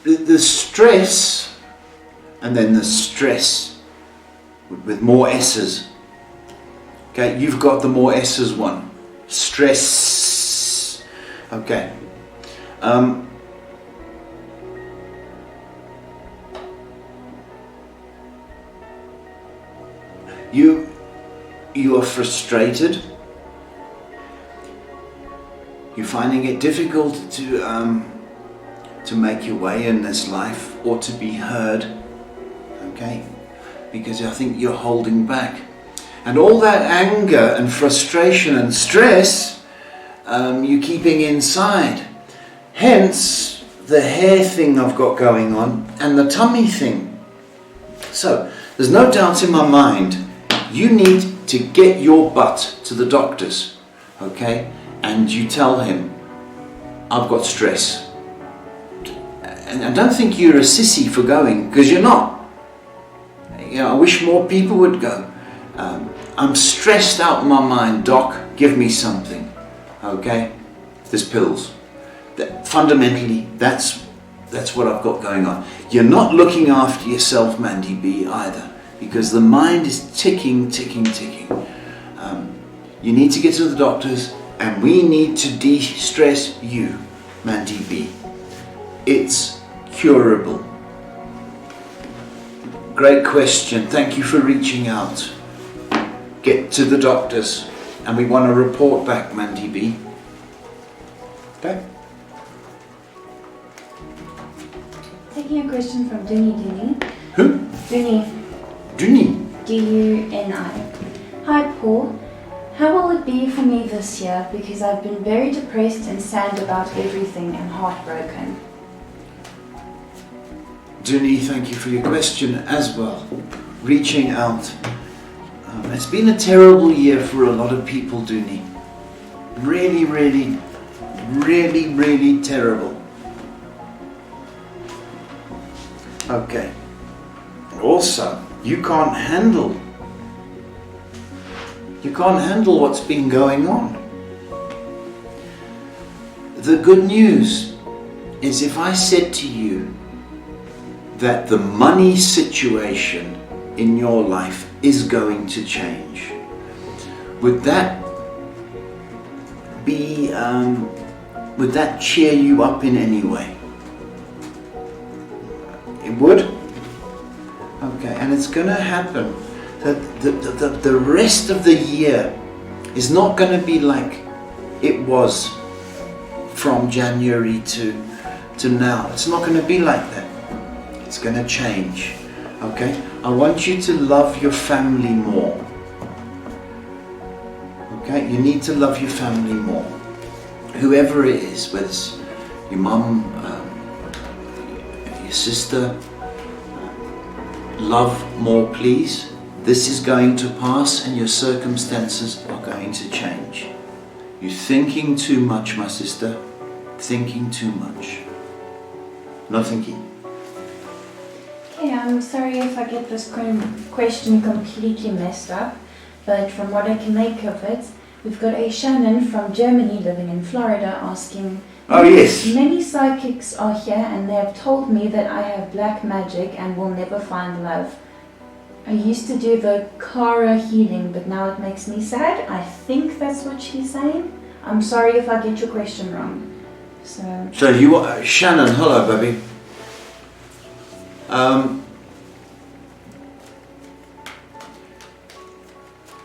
The stress, and then the stress with more S's. Okay, you've got the more S's one. Stress. Okay. You are frustrated. You're finding it difficult to make your way in this life or to be heard, okay? Because I think you're holding back. And all that anger and frustration and stress you're keeping inside. Hence the hair thing I've got going on and the tummy thing. So there's no doubt in my mind you need to get your butt to the doctors, okay? And you tell him, I've got stress. And I don't think you're a sissy for going, because you're not. You know, I wish more people would go. I'm stressed out in my mind, doc, give me something, okay? There's pills. Fundamentally, that's what I've got going on. You're not looking after yourself, Mandy B, either, because the mind is ticking. You need to get to the doctors, and we need to de-stress you, Mandy B. It's curable. Great question. Thank you for reaching out. Get to the doctors, and we want to report back, Mandy B. Okay? Taking a question from Duni. Who? Duni. D-U-N-I. Hi Paul, how will it be for me this year, because I've been very depressed and sad about everything and heartbroken. Duni, thank you for your question as well. Reaching out. It's been a terrible year for a lot of people, Duni. Really terrible. Okay. Also, you can't handle what's been going on. The good news is, if I said to you that the money situation in your life is going to change, would that cheer you up in any way? It would? Okay, and it's going to happen. The rest of the year is not going to be like it was from January to now. It's not going to be like that. It's going to change. Okay? I want you to love your family more. Okay? You need to love your family more. Whoever it is, whether it's your mum, your sister, love more, please. This is going to pass and your circumstances are going to change. You're thinking too much, my sister. Thinking too much. No thinking. Okay, I'm sorry if I get this question completely messed up, but from what I can make of it, we've got a Shannon from Germany living in Florida asking, oh yes, many psychics are here and they have told me that I have black magic and will never find love. I used to do the Kara healing, but now it makes me sad. I think that's what she's saying. I'm sorry if I get your question wrong. So you are Shannon. Hello, baby.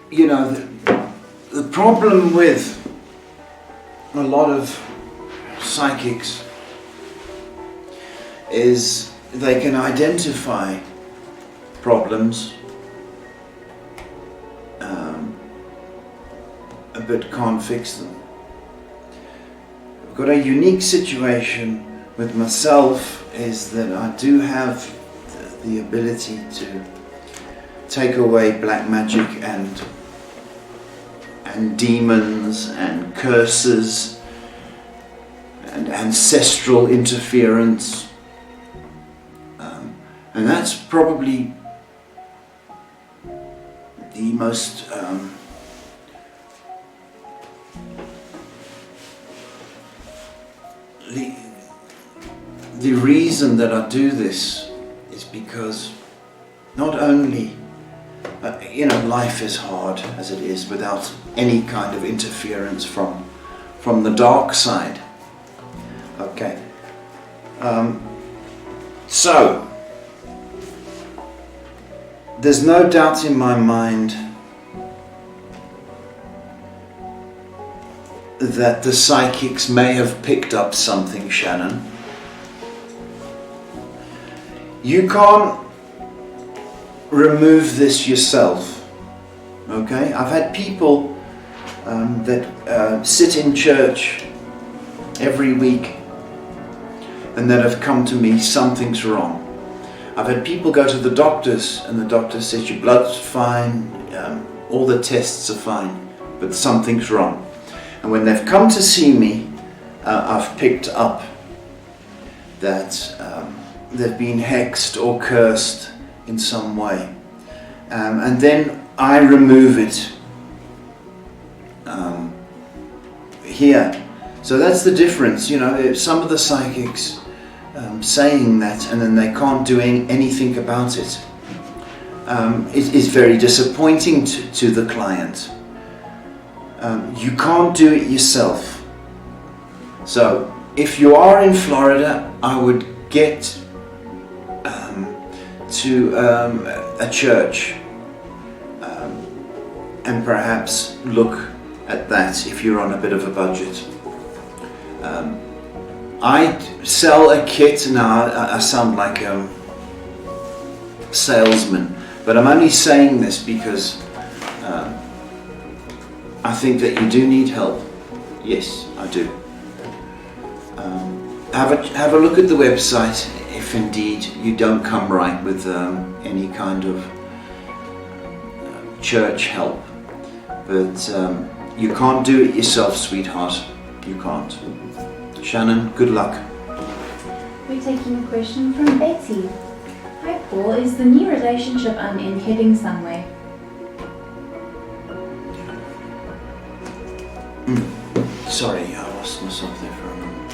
You know, the problem with a lot of psychics is they can identify problems but can't fix them. I've got a unique situation with myself, is that I do have the ability to take away black magic and demons and curses and ancestral interference, and that's probably the most the reason that I do this is because not only life is hard as it is without any kind of interference from the dark side. Okay, so there's no doubt in my mind that the psychics may have picked up something, Shannon. You can't remove this yourself, okay? I've had people that sit in church every week and that have come to me, something's wrong. I've had people go to the doctors and the doctor says your blood's fine, all the tests are fine, but something's wrong. And when they've come to see me, I've picked up that they've been hexed or cursed in some way. And then I remove it here. So that's the difference, you know. Some of the psychics saying that and then they can't do anything about it. It is very disappointing to the client. You can't do it yourself. So if you are in Florida, I would get to a church and perhaps look at that if you're on a bit of a budget. I sell a kit. Now I sound like a salesman, but I'm only saying this because I think that you do need help. Yes, I do. Have a look at the website if indeed you don't come right with any kind of church help. But you can't do it yourself, sweetheart. You can't. Shannon, good luck. We're taking a question from Betty. Hi Paul, is the new relationship I'm in heading somewhere? Sorry, I lost myself there for a moment.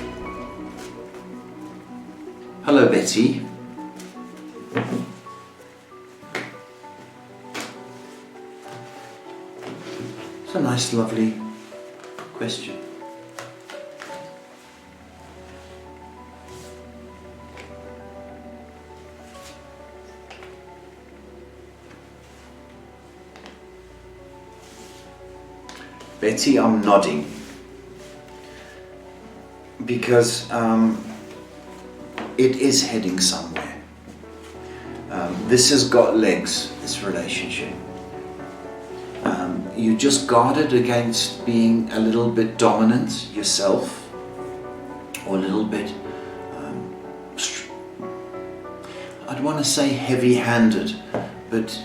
Hello, Betty. It's a nice, lovely question. Betty, I'm nodding because it is heading somewhere. This has got legs, this relationship. You just guarded against being a little bit dominant yourself, or a little bit, I don't want to say heavy-handed, but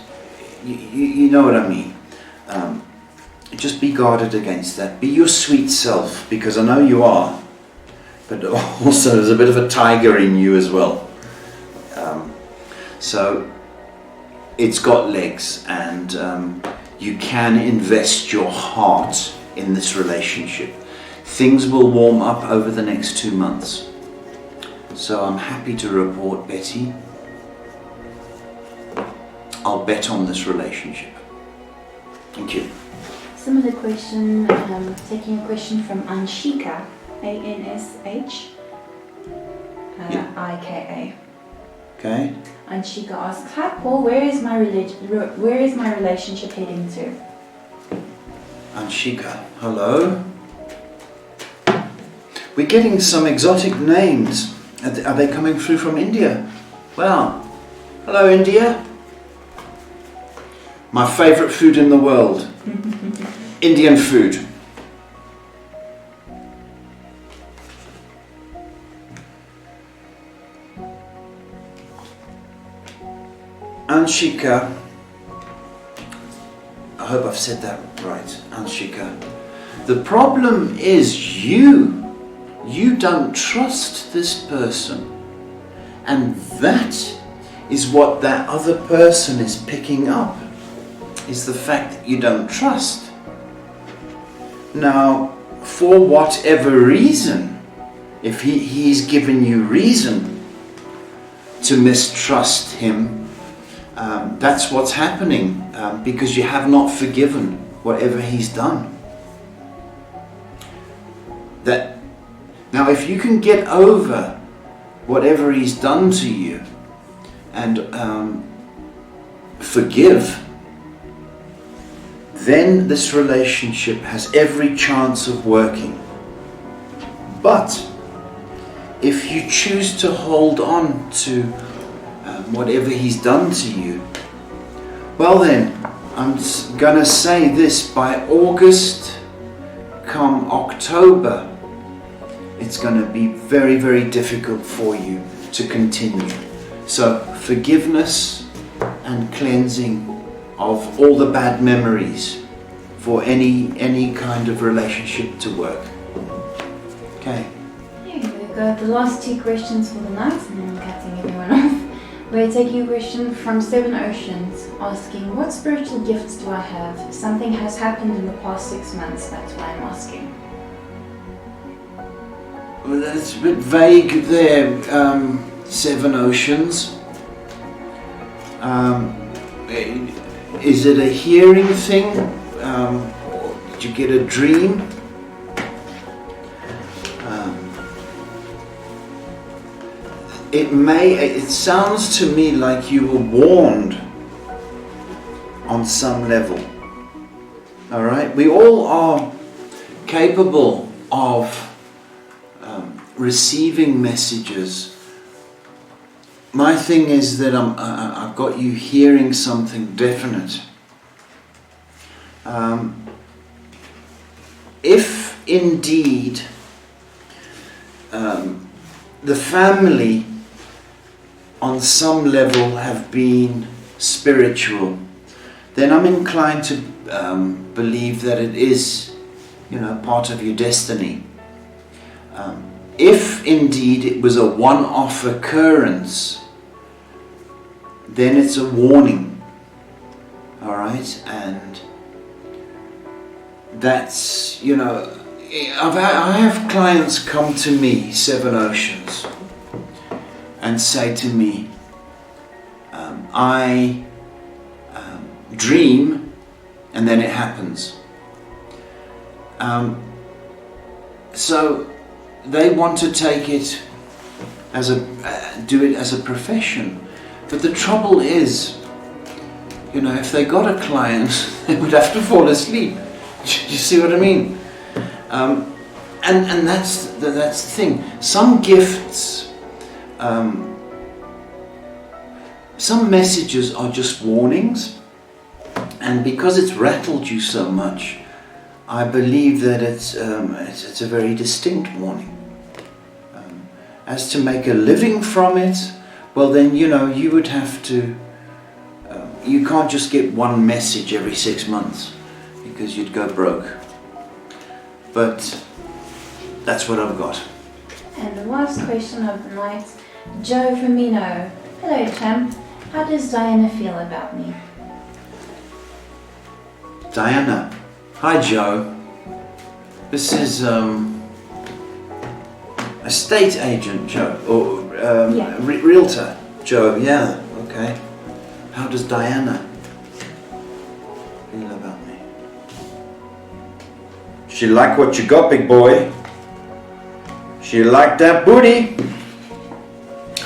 you know what I mean. Just be guarded against that. Be your sweet self, because I know you are, but also there's a bit of a tiger in you as well. So it's got legs, and you can invest your heart in this relationship. Things will warm up over the next 2 months. So I'm happy to report, Betty, I'll bet on this relationship. Thank you. Similar question, taking a question from Anshika, A-N-S-H-I-K-A. Okay. Anshika asks, hi Paul, where is my relationship heading to? Anshika, hello. We're getting some exotic names. Are they coming through from India? Wow. Hello, India. My favorite food in the world. Indian food. Anshika, I hope I've said that right, Anshika. The problem is you don't trust this person, and that is what that other person is picking up, is the fact that you don't trust. Now, for whatever reason, if he's given you reason to mistrust him, that's what's happening, because you have not forgiven whatever he's done. Now, if you can get over whatever he's done to you and forgive, then this relationship has every chance of working. But if you choose to hold on to whatever he's done to you, well then, I'm gonna say this: by August, come October, it's gonna be very, very difficult for you to continue. So forgiveness and cleansing of all the bad memories for any kind of relationship to work. Okay. Here we go. The last two questions for the night, and then I'm cutting everyone off. We're taking a question from Seven Oceans, asking, what spiritual gifts do I have? Something has happened in the past 6 months, that's why I'm asking. Well, that's a bit vague there, Seven Oceans. Is it a hearing thing? Or did you get a dream? It sounds to me like you were warned on some level. All right, we all are capable of receiving messages. My thing is that I've got you hearing something definite. If indeed the family on some level have been spiritual, then I'm inclined to believe that it is, part of your destiny. If indeed it was a one-off occurrence, then it's a warning. All right, and that's, I have clients come to me, Seven Oceans, and say to me, I dream and then it happens. So they want to take it as do it as a profession. But the trouble is, if they got a client, they would have to fall asleep. You see what I mean? And that's the thing. Some gifts, some messages are just warnings, and because it's rattled you so much, I believe that it's a very distinct warning. As to make a living from it, well then, you would have to, you can't just get one message every 6 months, because you'd go broke. But that's what I've got. And the last question of the night, Joe Firmino. Hello, champ. How does Diana feel about me? Diana. Hi, Joe. This is estate agent Joe, or realtor Joe. Yeah. Okay. How does Diana feel about me? She like what you got, big boy. She like that booty.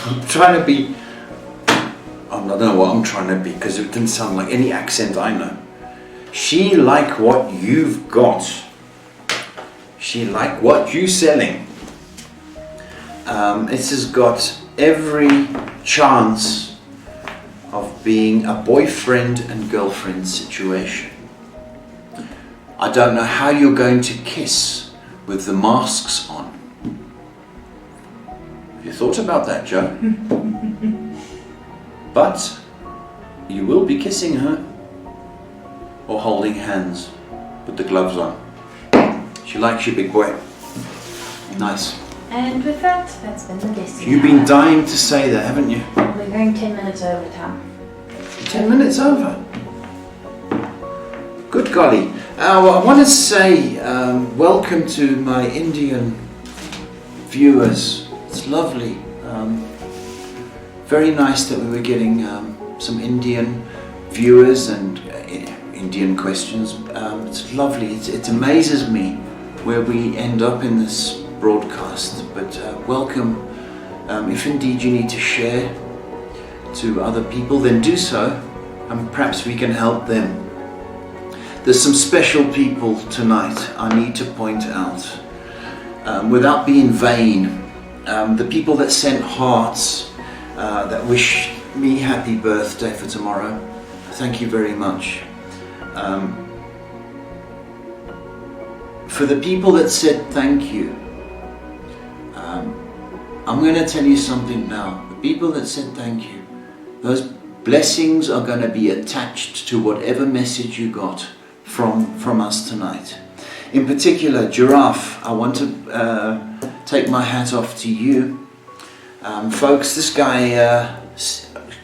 I'm trying to be. I don't know what I'm trying to be, because it didn't sound like any accent I know. She like what you've got. She like what you selling. It has got every chance of being a boyfriend and girlfriend situation. I don't know how you're going to kiss with the masks on. Have you thought about that, Joe? But you will be kissing her, or holding hands with the gloves on. She likes you, big boy. Nice. And with that, that's been the Destiny You've been Hour. dying to say that, haven't you? We're going 10 minutes over time. 10 minutes over. Good golly. Well, I want to say welcome to my Indian viewers. It's lovely. Very nice that we were getting some Indian viewers and Indian questions. It's lovely. It amazes me where we end up in this broadcast. But welcome. If indeed you need to share to other people, then do so, and perhaps we can help them. There's some special people tonight I need to point out. without being vain. The people that sent hearts, that wish me happy birthday for tomorrow, thank you very much. For the people that said thank you, I'm going to tell you something now. The people that said thank you, those blessings are going to be attached to whatever message you got from us tonight. In particular, Giraffe, I want to take my hat off to you. Folks, this guy,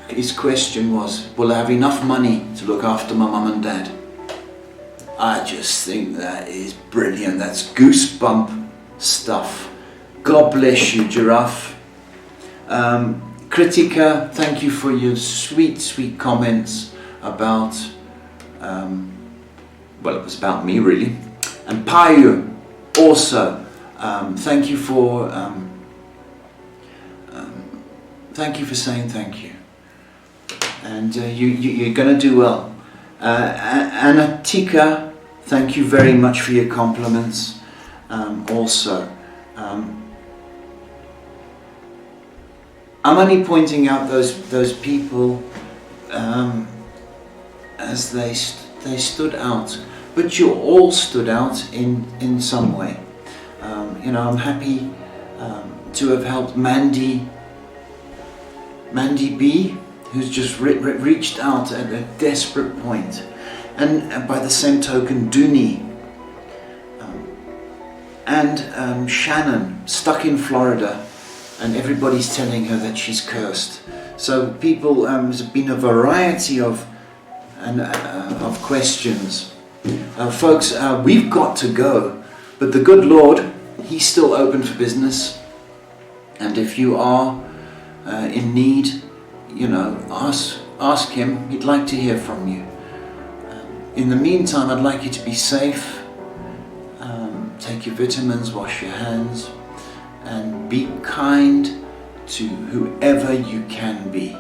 his question was, will I have enough money to look after my mum and dad? I just think that is brilliant. That's goosebump stuff. God bless you, Giraffe. Kritika, thank you for your sweet, sweet comments about, well, it was about me really. And Payu, also, thank you for saying thank you. And you're going to do well. Anatika, thank you very much for your compliments. Also, I'm only pointing out those people as they stood out, but you all stood out in some way. You know, I'm happy to have helped Mandy B, who's just reached out at a desperate point, and by the same token, Dooney and Shannon, stuck in Florida, and everybody's telling her that she's cursed. So people, there's been a variety of questions. Folks, we've got to go, but the good Lord, He's still open for business, and if you are in need, you know, ask Him. He'd like to hear from you. In the meantime, I'd like you to be safe. Take your vitamins, wash your hands, and be kind to whoever you can be.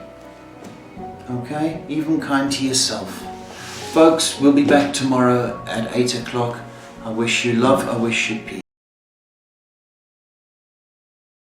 Okay? Even kind to yourself. Folks, we'll be back tomorrow at 8 o'clock. I wish you love, I wish you peace.